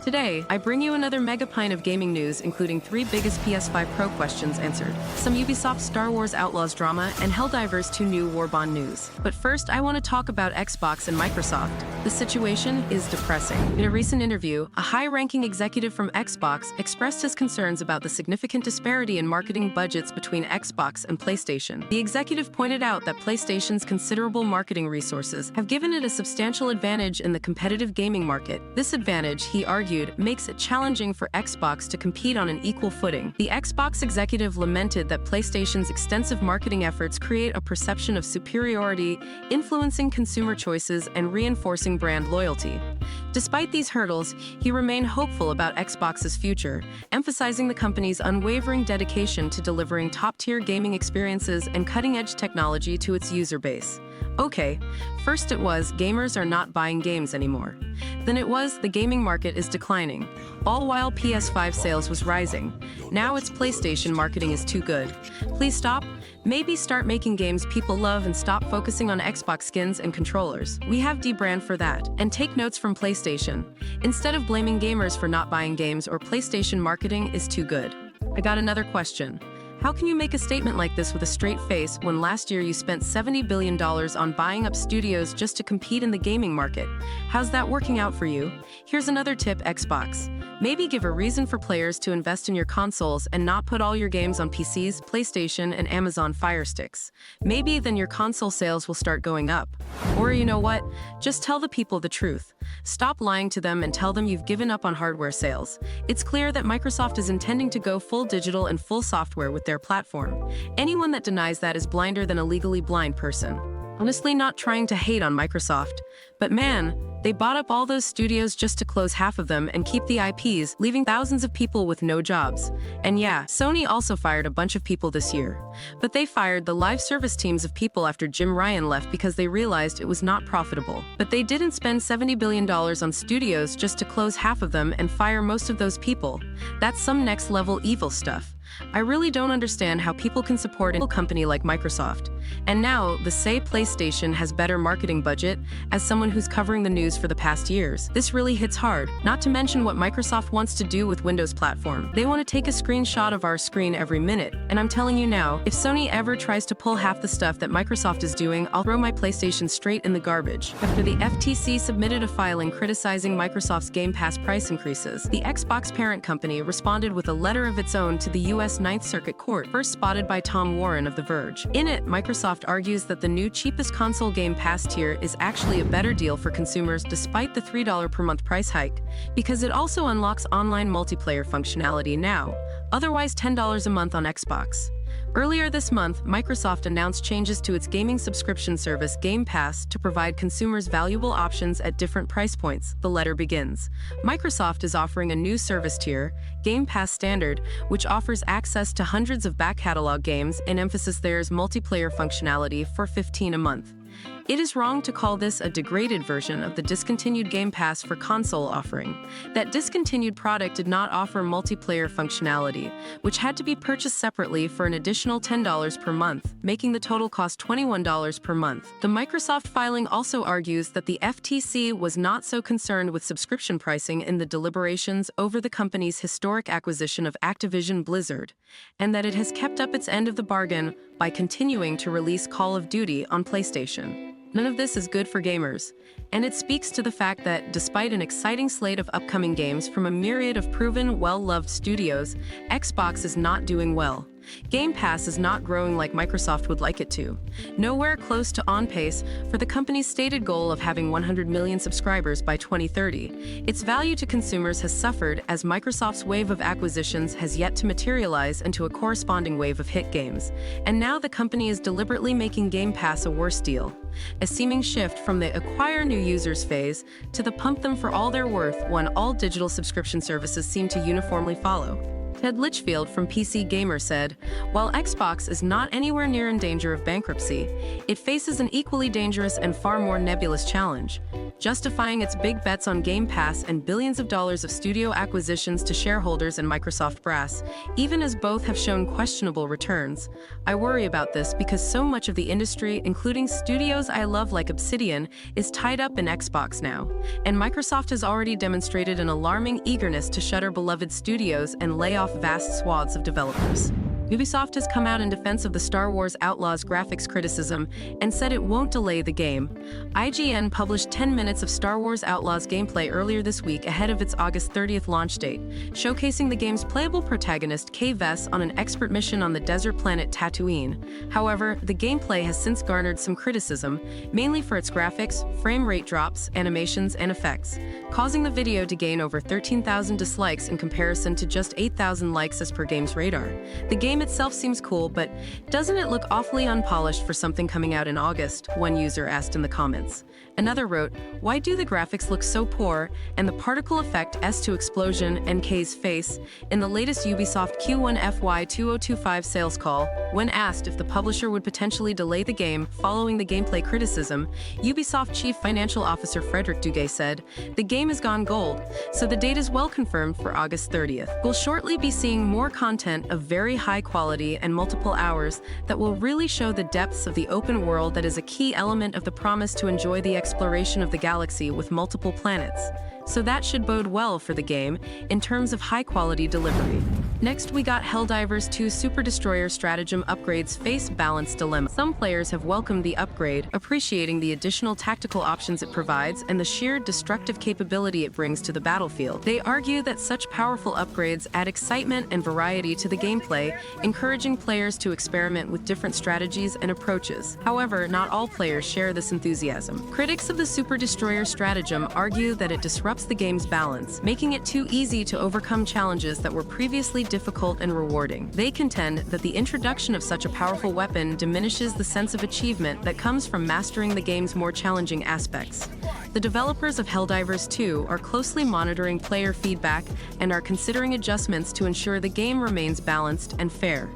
Today, I bring you another mega pint of gaming news, including 3 biggest PS5 Pro questions answered, some Ubisoft Star Wars Outlaws drama, and Helldivers 2 new Warbond news. But first, I want to talk about Xbox and Microsoft. The situation is depressing. In a recent interview, a high-ranking executive from Xbox expressed his concerns about the significant disparity in marketing budgets between Xbox and PlayStation. The executive pointed out that PlayStation's considerable marketing resources have given it a substantial advantage in the competitive gaming market. This advantage, he argued, makes it challenging for Xbox to compete on an equal footing. The Xbox executive lamented that PlayStation's extensive marketing efforts create a perception of superiority, influencing consumer choices and reinforcing brand loyalty. Despite these hurdles, he remained hopeful about Xbox's future, emphasizing the company's unwavering dedication to delivering top-tier gaming experiences and cutting-edge technology to its user base. Okay, first it was, gamers are not buying games anymore. Then it was, the gaming market is declining, all while PS5 sales was rising. Now it's PlayStation marketing is too good. Please stop. Maybe start making games people love and stop focusing on Xbox skins and controllers. We have D-brand for that. And take notes from PlayStation. Instead of blaming gamers for not buying games or PlayStation marketing is too good. I got another question. How can you make a statement like this with a straight face when last year you spent $70 billion on buying up studios just to compete in the gaming market? How's that working out for you? Here's another tip, Xbox. Maybe give a reason for players to invest in your consoles and not put all your games on PCs, PlayStation, and Amazon Fire Sticks. Maybe then your console sales will start going up. Or you know what? Just tell the people the truth. Stop lying to them and tell them you've given up on hardware sales. It's clear that Microsoft is intending to go full digital and full software with their platform. Anyone that denies that is blinder than a legally blind person. Honestly, not trying to hate on Microsoft, but man, they bought up all those studios just to close half of them and keep the IPs, leaving thousands of people with no jobs. And yeah, Sony also fired a bunch of people this year. But they fired the live service teams of people after Jim Ryan left because they realized it was not profitable. But they didn't spend $70 billion on studios just to close half of them and fire most of those people. That's some next-level evil stuff. I really don't understand how people can support a company like Microsoft. And now, the say PlayStation has better marketing budget, as someone who's covering the news for the past years. This really hits hard, not to mention what Microsoft wants to do with Windows platform. They want to take a screenshot of our screen every minute, and I'm telling you now, if Sony ever tries to pull half the stuff that Microsoft is doing, I'll throw my PlayStation straight in the garbage. After the FTC submitted a filing criticizing Microsoft's Game Pass price increases, the Xbox parent company responded with a letter of its own to the U.S. Ninth Circuit Court, first spotted by Tom Warren of The Verge. In it, Microsoft argues that the new cheapest console Game Pass tier is actually a better deal for consumers despite the $3 per month price hike, because it also unlocks online multiplayer functionality now, otherwise $10 a month on Xbox. Earlier this month, Microsoft announced changes to its gaming subscription service Game Pass to provide consumers valuable options at different price points. The letter begins. Microsoft is offering a new service tier, Game Pass Standard, which offers access to hundreds of back-catalog games and emphasis there's multiplayer functionality for $15 a month. It is wrong to call this a degraded version of the discontinued Game Pass for console offering. That discontinued product did not offer multiplayer functionality, which had to be purchased separately for an additional $10 per month, making the total cost $21 per month. The Microsoft filing also argues that the FTC was not so concerned with subscription pricing in the deliberations over the company's historic acquisition of Activision Blizzard, and that it has kept up its end of the bargain by continuing to release Call of Duty on PlayStation. None of this is good for gamers, and it speaks to the fact that, despite an exciting slate of upcoming games from a myriad of proven, well-loved studios, Xbox is not doing well. Game Pass is not growing like Microsoft would like it to. Nowhere close to on pace for the company's stated goal of having 100 million subscribers by 2030. Its value to consumers has suffered as Microsoft's wave of acquisitions has yet to materialize into a corresponding wave of hit games. And now the company is deliberately making Game Pass a worse deal. A seeming shift from the acquire new users phase to the pump them for all they're worth one all digital subscription services seem to uniformly follow. Ted Litchfield from PC Gamer said, "While Xbox is not anywhere near in danger of bankruptcy, it faces an equally dangerous and far more nebulous challenge, justifying its big bets on Game Pass and billions of dollars of studio acquisitions to shareholders and Microsoft brass, even as both have shown questionable returns. I worry about this because so much of the industry, including studios I love like Obsidian, is tied up in Xbox now, and Microsoft has already demonstrated an alarming eagerness to shutter beloved studios and lay off vast swaths of developers." Ubisoft has come out in defense of the Star Wars Outlaws graphics criticism and said it won't delay the game. IGN published 10 minutes of Star Wars Outlaws gameplay earlier this week ahead of its August 30th launch date, showcasing the game's playable protagonist Kay Vess on an expert mission on the desert planet Tatooine. However, the gameplay has since garnered some criticism, mainly for its graphics, frame rate drops, animations, and effects, causing the video to gain over 13,000 dislikes in comparison to just 8,000 likes as per Game's radar. The game itself seems cool, but doesn't it look awfully unpolished for something coming out in August? One user asked in the comments. Another wrote, "Why do the graphics look so poor, and the particle effect S2 explosion and Kay's face?" In the latest Ubisoft Q1 FY 2025 sales call, when asked if the publisher would potentially delay the game following the gameplay criticism, Ubisoft Chief Financial Officer Frederick Duguay said, "The game has gone gold, so the date is well confirmed for August 30th. We'll shortly be seeing more content of very high quality and multiple hours that will really show the depths of the open world that is a key element of the promise to enjoy the exploration of the galaxy with multiple planets. So that should bode well for the game in terms of high-quality delivery." Next, we got Helldivers 2 Super Destroyer Stratagem upgrades face balance dilemma. Some players have welcomed the upgrade, appreciating the additional tactical options it provides and the sheer destructive capability it brings to the battlefield. They argue that such powerful upgrades add excitement and variety to the gameplay, encouraging players to experiment with different strategies and approaches. However, not all players share this enthusiasm. Critics of the Super Destroyer Stratagem argue that it disrupts the game's balance, making it too easy to overcome challenges that were previously difficult and rewarding. They contend that the introduction of such a powerful weapon diminishes the sense of achievement that comes from mastering the game's more challenging aspects. The developers of Helldivers 2 are closely monitoring player feedback and are considering adjustments to ensure the game remains balanced and fair.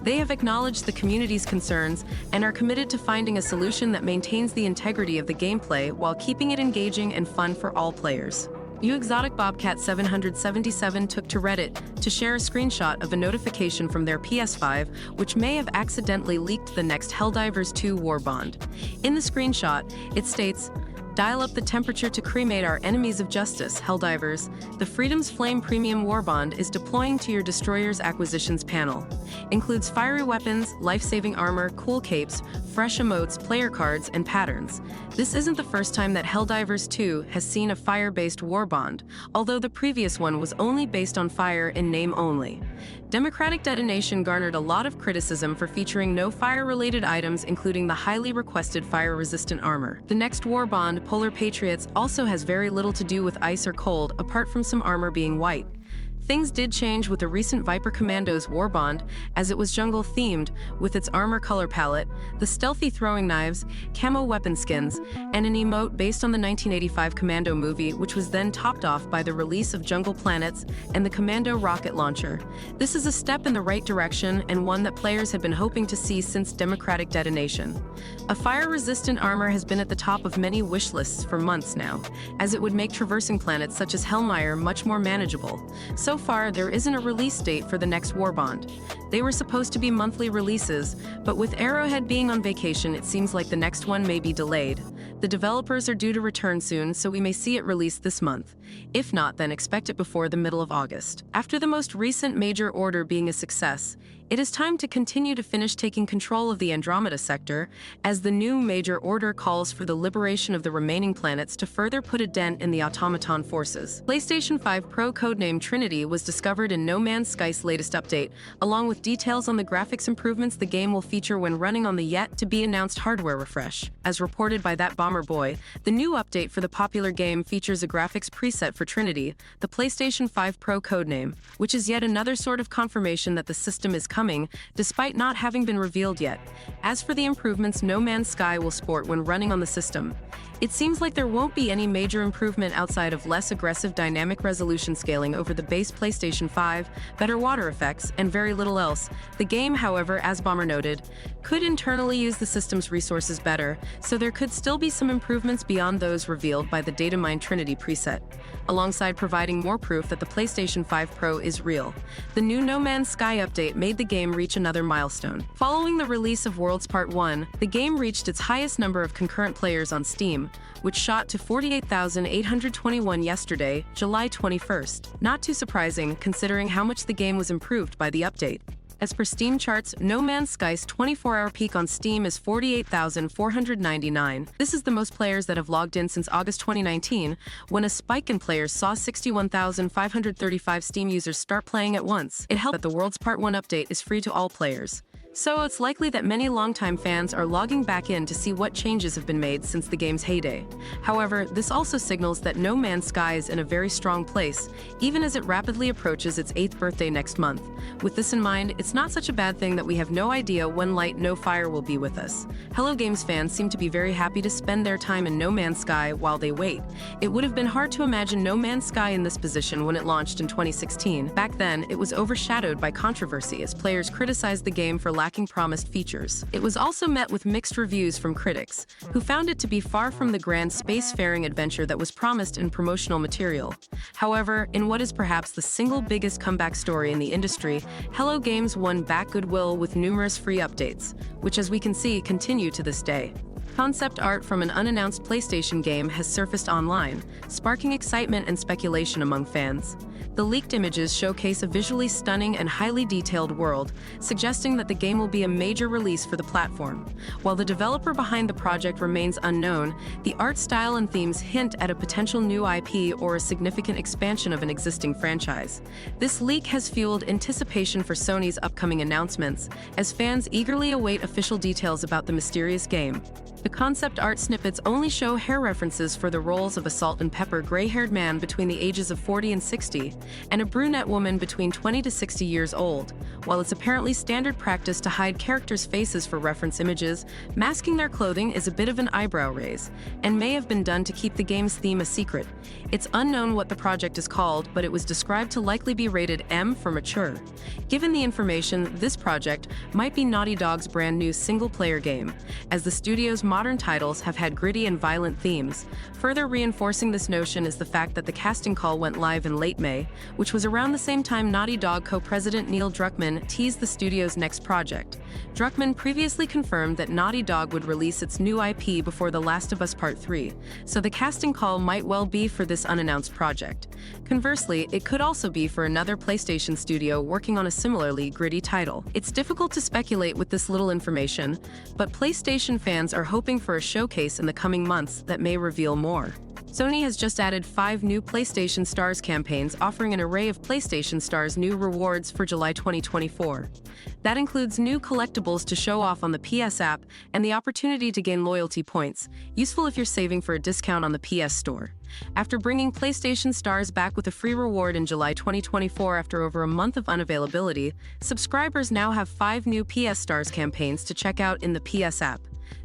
They have acknowledged the community's concerns and are committed to finding a solution that maintains the integrity of the gameplay while keeping it engaging and fun for all players. Exotic Bobcat 777 took to Reddit to share a screenshot of a notification from their PS5, which may have accidentally leaked the next Helldivers 2 Warbond. In the screenshot, it states, "Dial up the temperature to cremate our enemies of justice, Helldivers. The Freedom's Flame Premium Warbond is deploying to your Destroyer's Acquisitions panel. Includes fiery weapons, life-saving armor, cool capes, fresh emotes, player cards, and patterns. This isn't the first time that Helldivers 2 has seen a fire-based Warbond, although the previous one was only based on fire in name only. Democratic Detonation garnered a lot of criticism for featuring no fire-related items, including the highly requested fire-resistant armor. The next Warbond, Polar Patriots, also has very little to do with ice or cold, apart from some armor being white. Things did change with the recent Viper Commandos Warbond, as it was jungle-themed, with its armor color palette, the stealthy throwing knives, camo weapon skins, and an emote based on the 1985 Commando movie, which was then topped off by the release of Jungle Planets and the Commando rocket launcher. This is a step in the right direction and one that players have been hoping to see since Democratic Detonation. A fire-resistant armor has been at the top of many wish lists for months now, as it would make traversing planets such as Hellmire much more manageable. So far, there isn't a release date for the next Warbond. They were supposed to be monthly releases, but with Arrowhead being on vacation, it seems like the next one may be delayed. The developers are due to return soon, so we may see it released this month. If not, then expect it before the middle of August. After the most recent major order being a success, it is time to continue to finish taking control of the Andromeda sector, as the new major order calls for the liberation of the remaining planets to further put a dent in the automaton forces. PlayStation 5 Pro codename Trinity was discovered in No Man's Sky's latest update, along with details on the graphics improvements the game will feature when running on the yet-to-be-announced hardware refresh. As reported by That Bomber Boy, the new update for the popular game features a graphics preset for Trinity, the PlayStation 5 Pro codename, which is yet another sort of confirmation that the system is coming, despite not having been revealed yet. As for the improvements No Man's Sky will sport when running on the system, It seems like there won't be any major improvement outside of less aggressive dynamic resolution scaling over the base PlayStation 5, better water effects, and very little else. The game, however, as Bomber noted, could internally use the system's resources better, so there could still be some improvements beyond those revealed by the Datamine Trinity preset, alongside providing more proof that the PlayStation 5 Pro is real. The new No Man's Sky update made the game reach another milestone. Following the release of Worlds Part 1, the game reached its highest number of concurrent players on Steam, which shot to 48,821 yesterday, July 21st. Not too surprising, considering how much the game was improved by the update. As per Steam charts, No Man's Sky's 24-hour peak on Steam is 48,499. This is the most players that have logged in since August 2019, when a spike in players saw 61,535 Steam users start playing at once. It helped that the World's Part 1 update is free to all players. So it's likely that many longtime fans are logging back in to see what changes have been made since the game's heyday. However, this also signals that No Man's Sky is in a very strong place, even as it rapidly approaches its 8th birthday next month. With this in mind, it's not such a bad thing that we have no idea when Light No Fire will be with us. Hello Games fans seem to be very happy to spend their time in No Man's Sky while they wait. It would have been hard to imagine No Man's Sky in this position when it launched in 2016. Back then, it was overshadowed by controversy as players criticized the game for lacking promised features. It was also met with mixed reviews from critics, who found it to be far from the grand spacefaring adventure that was promised in promotional material. However, in what is perhaps the single biggest comeback story in the industry, Hello Games won back goodwill with numerous free updates, which as we can see continue to this day. Concept art from an unannounced PlayStation game has surfaced online, sparking excitement and speculation among fans. The leaked images showcase a visually stunning and highly detailed world, suggesting that the game will be a major release for the platform. While the developer behind the project remains unknown, the art style and themes hint at a potential new IP or a significant expansion of an existing franchise. This leak has fueled anticipation for Sony's upcoming announcements, as fans eagerly await official details about the mysterious game. The concept art snippets only show hair references for the roles of a salt and pepper gray-haired man between the ages of 40 and 60, and a brunette woman between 20 to 60 years old. While it's apparently standard practice to hide characters' faces for reference images, masking their clothing is a bit of an eyebrow raise, and may have been done to keep the game's theme a secret. It's unknown what the project is called, but it was described to likely be rated M for mature. Given the information, this project might be Naughty Dog's brand new single-player game, as the studio's modern titles have had gritty and violent themes. Further reinforcing this notion is the fact that the casting call went live in late May, which was around the same time Naughty Dog co-president Neil Druckmann teased the studio's next project. Druckmann previously confirmed that Naughty Dog would release its new IP before The Last of Us Part 3, so the casting call might well be for this unannounced project. Conversely, it could also be for another PlayStation studio working on a similarly gritty title. It's difficult to speculate with this little information, but PlayStation fans are hoping for a showcase in the coming months that may reveal more. Sony has just added 5 new PlayStation Stars campaigns offering an array of PlayStation Stars new rewards for July 2024. That includes new collectibles to show off on the PS app and the opportunity to gain loyalty points, useful if you're saving for a discount on the PS Store. After bringing PlayStation Stars back with a free reward in July 2024 after over a month of unavailability, subscribers now have 5 new PS Stars campaigns to check out in the PS app.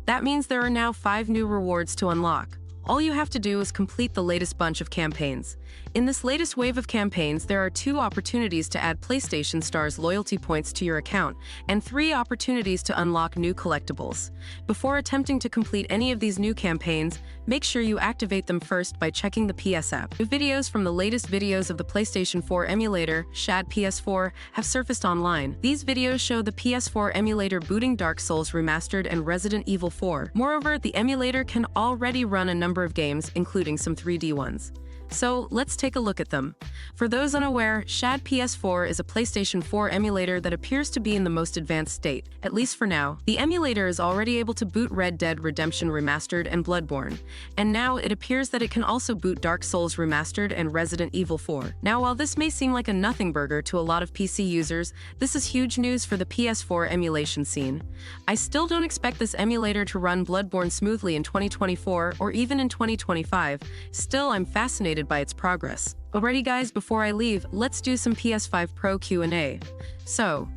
That means there are now 5 new rewards to unlock. All you have to do is complete the latest bunch of campaigns. In this latest wave of campaigns, there are 2 opportunities to add PlayStation Stars loyalty points to your account, and 3 opportunities to unlock new collectibles. Before attempting to complete any of these new campaigns, make sure you activate them first by checking the PS app. New videos from the latest videos of the PlayStation 4 emulator, Shad PS4, have surfaced online. These videos show the PS4 emulator booting Dark Souls Remastered and Resident Evil 4. Moreover, the emulator can already run a number of games, including some 3D ones. So let's take a look at them. For those unaware, Shad PS4 is a PlayStation 4 emulator that appears to be in the most advanced state, at least for now. The emulator is already able to boot Red Dead Redemption Remastered and Bloodborne, and now it appears that it can also boot Dark Souls Remastered and Resident Evil 4. Now, while this may seem like a nothing burger to a lot of PC users, this is huge news for the PS4 emulation scene. I still don't expect this emulator to run Bloodborne smoothly in 2024 or even in 2025. Still, I'm fascinated by its progress. Alrighty guys, before I leave, let's do some PS5 Pro Q&A. So,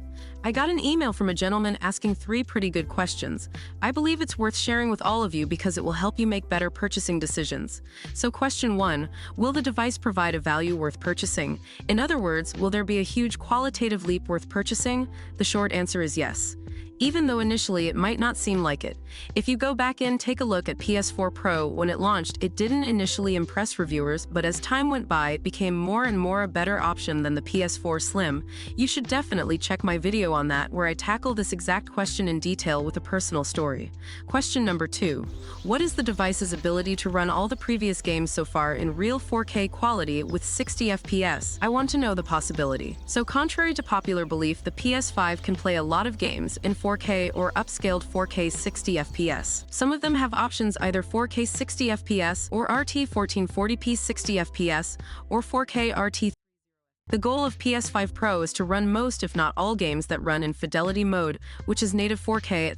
I got an email from a gentleman asking 3 pretty good questions. I believe it's worth sharing with all of you because it will help you make better purchasing decisions. So question 1, will the device provide a value worth purchasing? In other words, will there be a huge qualitative leap worth purchasing? The short answer is yes. Even though initially it might not seem like it. If you go back and take a look at PS4 Pro, when it launched, it didn't initially impress reviewers, but as time went by, it became more and more a better option than the PS4 Slim. You should definitely check my video on that, where I tackle this exact question in detail with a personal story. Question number 2. What is the device's ability to run all the previous games so far in real 4K quality with 60 FPS? I want to know the possibility. So contrary to popular belief, the PS5 can play a lot of games in 4K or upscaled 4K 60 FPS. Some of them have options either 4K 60 FPS or RT 1440p 60 FPS or 4K RT. The goal of PS5 Pro is to run most if not all games that run in fidelity mode, which is native 4K at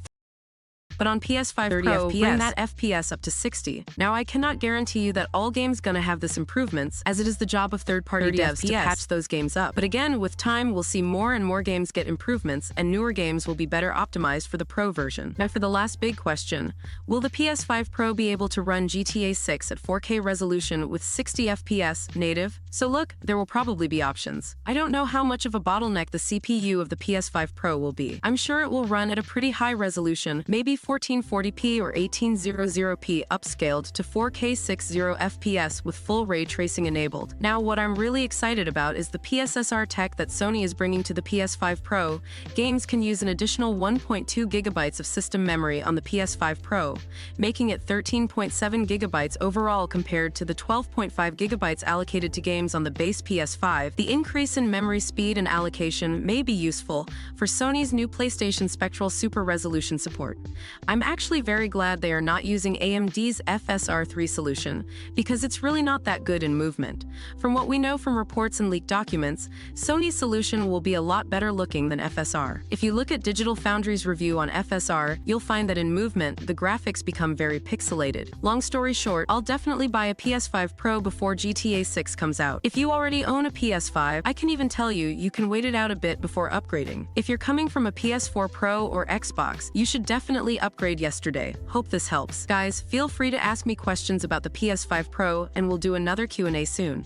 but on PS5 Pro, bring that FPS up to 60. Now, I cannot guarantee you that all games gonna have this improvements, as it is the job of third-party devs to patch those games up. But again, with time, we'll see more and more games get improvements, and newer games will be better optimized for the Pro version. Now, for the last big question, will the PS5 Pro be able to run GTA 6 at 4K resolution with 60 FPS native? So look, there will probably be options. I don't know how much of a bottleneck the CPU of the PS5 Pro will be. I'm sure it will run at a pretty high resolution, maybe 1440p or 1800p upscaled to 4K 60 FPS with full ray tracing enabled. Now, what I'm really excited about is the PSSR tech that Sony is bringing to the PS5 Pro. Games can use an additional 1.2 gigabytes of system memory on the PS5 Pro, making it 13.7 gigabytes overall compared to the 12.5 gigabytes allocated to games on the base PS5. The increase in memory speed and allocation may be useful for Sony's new PlayStation Spectral Super Resolution support. I'm actually very glad they are not using AMD's FSR3 solution, because it's really not that good in movement. From what we know from reports and leaked documents, Sony's solution will be a lot better looking than FSR. If you look at Digital Foundry's review on FSR, you'll find that in movement, the graphics become very pixelated. Long story short, I'll definitely buy a PS5 Pro before GTA 6 comes out. If you already own a PS5, I can even tell you, you can wait it out a bit before upgrading. If you're coming from a PS4 Pro or Xbox, you should definitely upgrade yesterday. Hope this helps. Guys, feel free to ask me questions about the PS5 Pro, and we'll do another Q&A soon.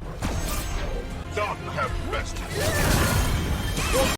Dogma have bested.